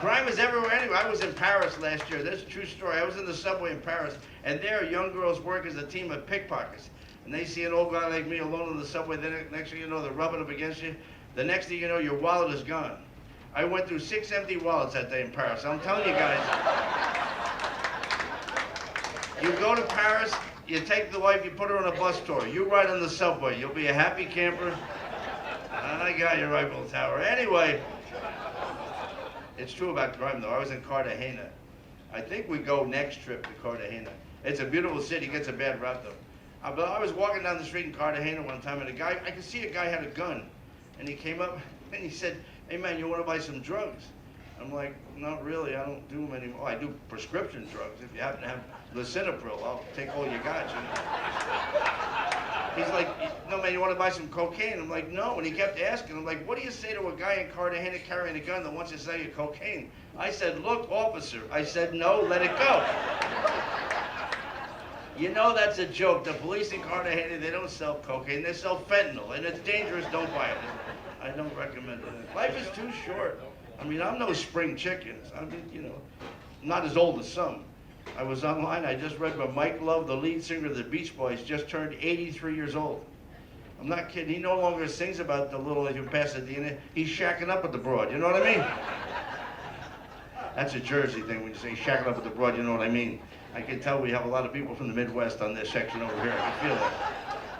Crime is everywhere anyway. I was in Paris last year. That's a true story. I was in the subway in Paris, and there young girls work as a team of pickpockets. And they see an old guy like me alone in the subway, then next thing you know, they're rubbing up against you. The next thing you know, your wallet is gone. I went through 6 empty wallets that day in Paris. I'm telling you guys. You go to Paris, you take the wife, you put her on a bus tour. You ride on the subway. You'll be a happy camper. I got your Eiffel Tower. Anyway, it's true about crime, though. I was in Cartagena. I think we go next trip to Cartagena. It's a beautiful city. It gets a bad rap, though. But I was walking down the street in Cartagena one time, and I could see a guy had a gun. And he came up, and he said, "Hey, man, you want to buy some drugs?" I'm like, "Not really. I don't do them anymore. I do prescription drugs. If you happen to have lisinopril, I'll take all you got, you know." He's like, "No, man, you want to buy some cocaine?" I'm like, "No." And he kept asking. I'm like, "What do you say to a guy in Cartagena carrying a gun that wants to sell you cocaine?" I said, "Look, officer." I said, "No, let it go." You know that's a joke. The police in Cartagena, they don't sell cocaine. They sell fentanyl, and it's dangerous. Don't buy it. I don't recommend it. Life is too short. I mean, I'm no spring chickens. I mean, you know, I'm not as old as some. I was online. I just read where Mike Love, the lead singer of the Beach Boys, just turned 83 years old. I'm not kidding. He no longer sings about the little lady from Pasadena. He's shacking up with the broad. You know what I mean? That's a Jersey thing when you say shacking up with the broad. You know what I mean? I can tell we have a lot of people from the Midwest on this section over here. I can feel it.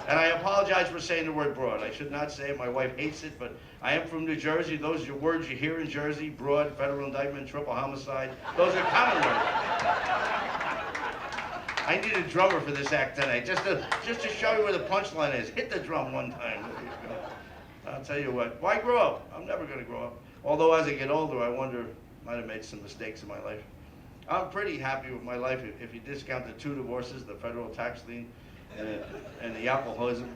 And I apologize for saying the word broad. I should not say it. My wife hates it, but I am from New Jersey. Those are words you hear in Jersey: broad, federal indictment, triple homicide. Those are common words. I need a drummer for this act tonight, just to show you where the punchline is. Hit the drum one time. I'll tell you what. Why grow up? I'm never going to grow up. Although as I get older, I wonder, might have made some mistakes in my life. I'm pretty happy with my life if you discount the 2 divorces, the federal tax lien, and the alcoholism.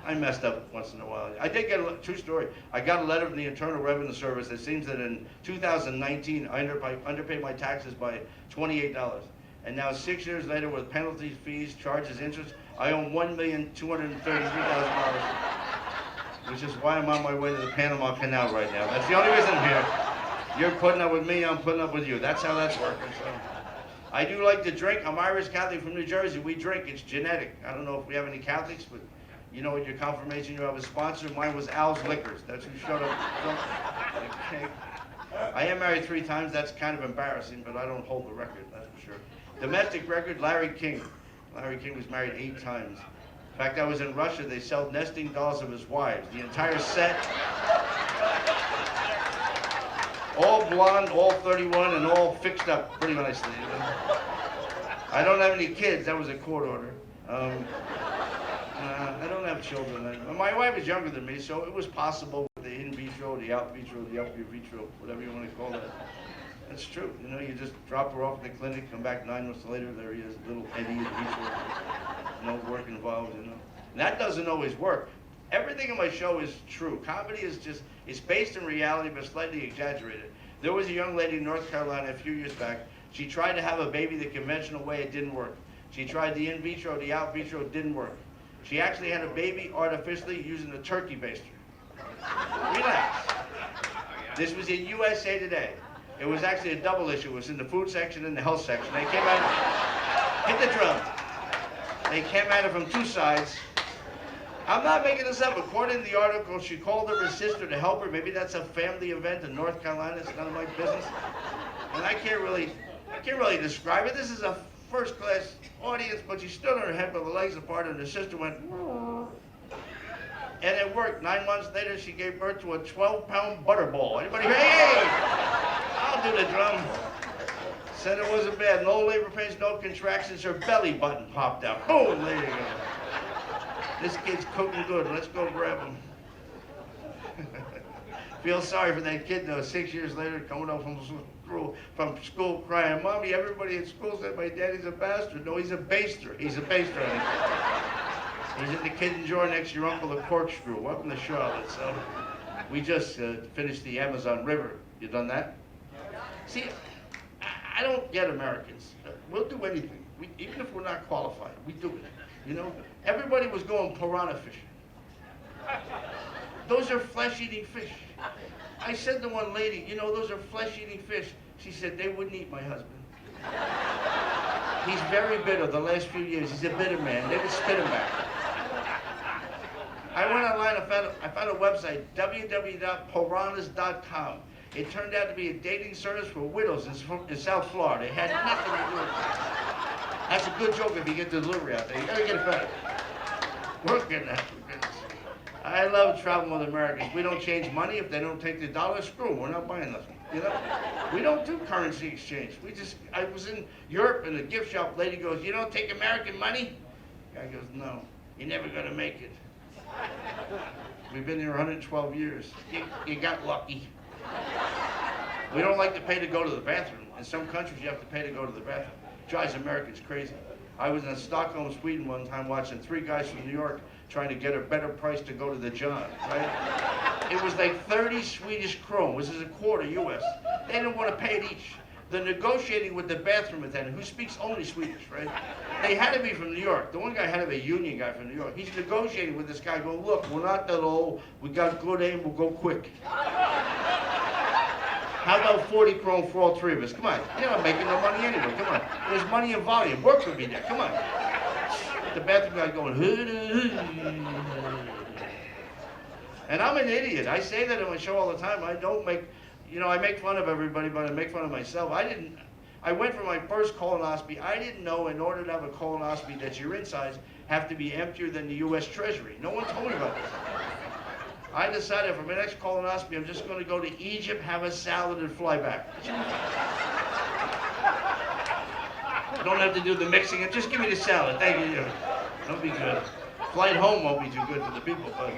I messed up once in a while. I did get a true story. I got a letter from the Internal Revenue Service that seems that in 2019 I underpaid my taxes by $28, and now 6 years later, with penalties, fees, charges, interest, I owe $1,233,000, which is why I'm on my way to the Panama Canal right now. That's the only reason I'm here. You're putting up with me, I'm putting up with you. That's how that's working. So, I do like to drink. I'm Irish Catholic from New Jersey. We drink. It's genetic. I don't know if we have any Catholics, but you know, at your confirmation, you have a sponsor. Mine was Al's Liquors. That's who showed up. Okay. I am married 3 times. That's kind of embarrassing, but I don't hold the record, that's for sure. Domestic record, Larry King. Larry King was married 8 times. In fact, I was in Russia. They sell nesting dolls of his wives. The entire set. All blonde, all 31, and all fixed up pretty nicely. You know? I don't have any kids. That was a court order. I don't have children. My wife is younger than me, so it was possible with the in vitro, the out vitro, the up vitro, whatever you want to call it. That's true. You know, you just drop her off in the clinic, come back 9 months later, there he is, little Eddie in vitro. No work involved, you know. And that doesn't always work. Everything in my show is true. Comedy is it's based in reality, but slightly exaggerated. There was a young lady in North Carolina a few years back. She tried to have a baby the conventional way. It didn't work. She tried the in vitro, the out vitro. It didn't work. She actually had a baby artificially using a turkey baster. Relax. This was in USA Today. It was actually a double issue. It was in the food section and the health section. They came at it. Hit the drum. They came at it from 2 sides. I'm not making this up. According to the article, she called her sister to help her. Maybe that's a family event in North Carolina. It's none of my business. And I can't really describe it. This is a first-class audience, but she stood on her head with her legs apart, and her sister went, and it worked. 9 months later, she gave birth to a 12-pound butterball. Anybody hear? Hey! I'll do the drum. Said it wasn't bad. No labor pains, no contractions. Her belly button popped out. Boom! There you go. This kid's cooking good. Let's go grab him. Feel sorry for that kid, though. 6 years later, coming home from school crying, "Mommy, everybody at school said my daddy's a bastard." No, he's a baster. He's a baster. He's in the kid drawer next to your uncle, the corkscrew. Welcome to Charlotte. So we just finished the Amazon River. You done that? See, I don't get Americans. We'll do anything. Even if we're not qualified, we do it. You know, everybody was going piranha fishing. Those are flesh-eating fish. I said to one lady, you know, those are flesh-eating fish. She said, they wouldn't eat my husband. He's very bitter the last few years. He's a bitter man. They would spit him back. I went online, I found a website, www.piranhas.com. It turned out to be a dating service for widows in South Florida. It had nothing to do with it. That's a good joke if you get the delivery out there. You gotta get it better. We're getting that. I love traveling with Americans. We don't change money. If they don't take the dollar, screw them. We're not buying nothing. You know? We don't do currency exchange. I was in Europe in a gift shop. Lady goes, you don't take American money? Guy goes, no. You're never gonna make it. We've been here 112 years. You got lucky. We don't like to pay to go to the bathroom. In some countries, you have to pay to go to the bathroom. Drives Americans crazy. I was in Stockholm, Sweden one time watching 3 guys from New York trying to get a better price to go to the John, right? It was like 30 Swedish kronor, which is a quarter US. They didn't want to pay it each. They're negotiating with the bathroom attendant, who speaks only Swedish, right? They had to be from New York. The one guy had to be a union guy from New York. He's negotiating with this guy, going, look, we're not that old. We got good aim. We'll go quick. How about 40 kronor for all 3 of us? Come on. You're not making no money anyway. Come on. There's money in volume. Work would be there. Come on. The bathroom guy going, and I'm an idiot. I say that in my show all the time. I don't make, you know, I make fun of everybody, but I make fun of myself. I went for my first colonoscopy. I didn't know in order to have a colonoscopy that your insides have to be emptier than the U.S. Treasury. No one told me about this. I decided for my next colonoscopy, I'm just going to go to Egypt, have a salad, and fly back. Don't have to do the mixing. Just give me the salad. Thank you. That'll be good. Flight home won't be too good for the people. But.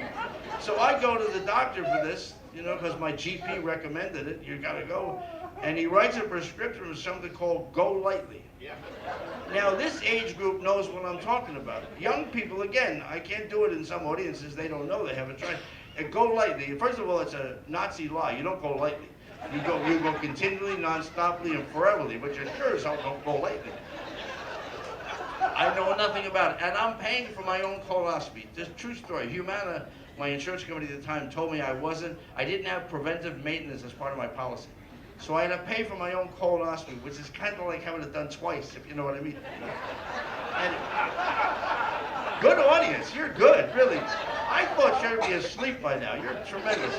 So I go to the doctor for this, you know, because my GP recommended it. You got to go. And he writes a prescription for something called Go Lightly. Yeah. Now, this age group knows what I'm talking about. Young people, again, I can't do it in some audiences. They don't know. They haven't tried. Go lightly. First of all, it's a Nazi lie. You don't go lightly. You go continually, non-stoply, and forevely. But you're sure as hell don't go lightly. I know nothing about it. And I'm paying for my own colonoscopy. This true story. Humana, my insurance company at the time, told me I didn't have preventive maintenance as part of my policy. So I had to pay for my own colonoscopy, which is kind of like having it done twice, if you know what I mean. And good audience. You're good, really. I thought you'd be asleep by now. You're tremendous.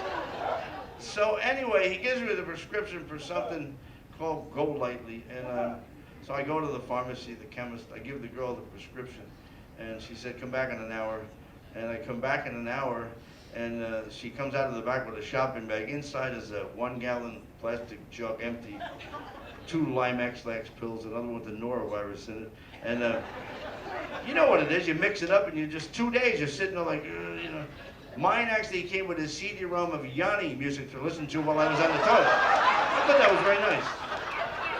So anyway, he gives me the prescription for something called Go Lightly. And so I go to the pharmacy, the chemist. I give the girl the prescription. And she said, come back in an hour. And I come back in an hour. And she comes out of the back with a shopping bag. Inside is a 1-gallon plastic jug, empty. 2 Lyme-X-Lax pills, another one with the norovirus in it. And you know what it is. You mix it up and you just 2 days, you're sitting there like, you know. Mine actually came with a CD-ROM of Yanni music to listen to while I was on the toilet. I thought that was very nice.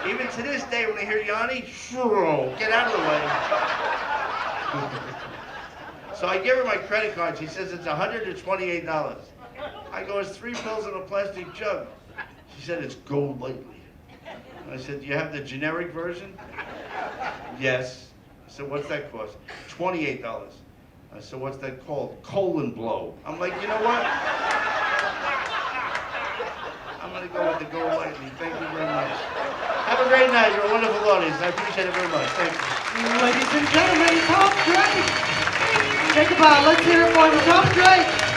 Even to this day, when I hear Yanni, get out of the way. So I give her my credit card. She says it's $128. I go, it's 3 pills in a plastic jug. She said, it's Go Lightly. I said, do you have the generic version? Yes. I said, what's that cost? $28. I said, what's that called? Colon blow. I'm like, you know what? I'm going to go with the Go Lightly. Thank you very much. Have a great night. You're a wonderful audience. I appreciate it very much. Thank you. Ladies and gentlemen, Tom Drake. Take a bow. Let's hear it for the Tom Drake.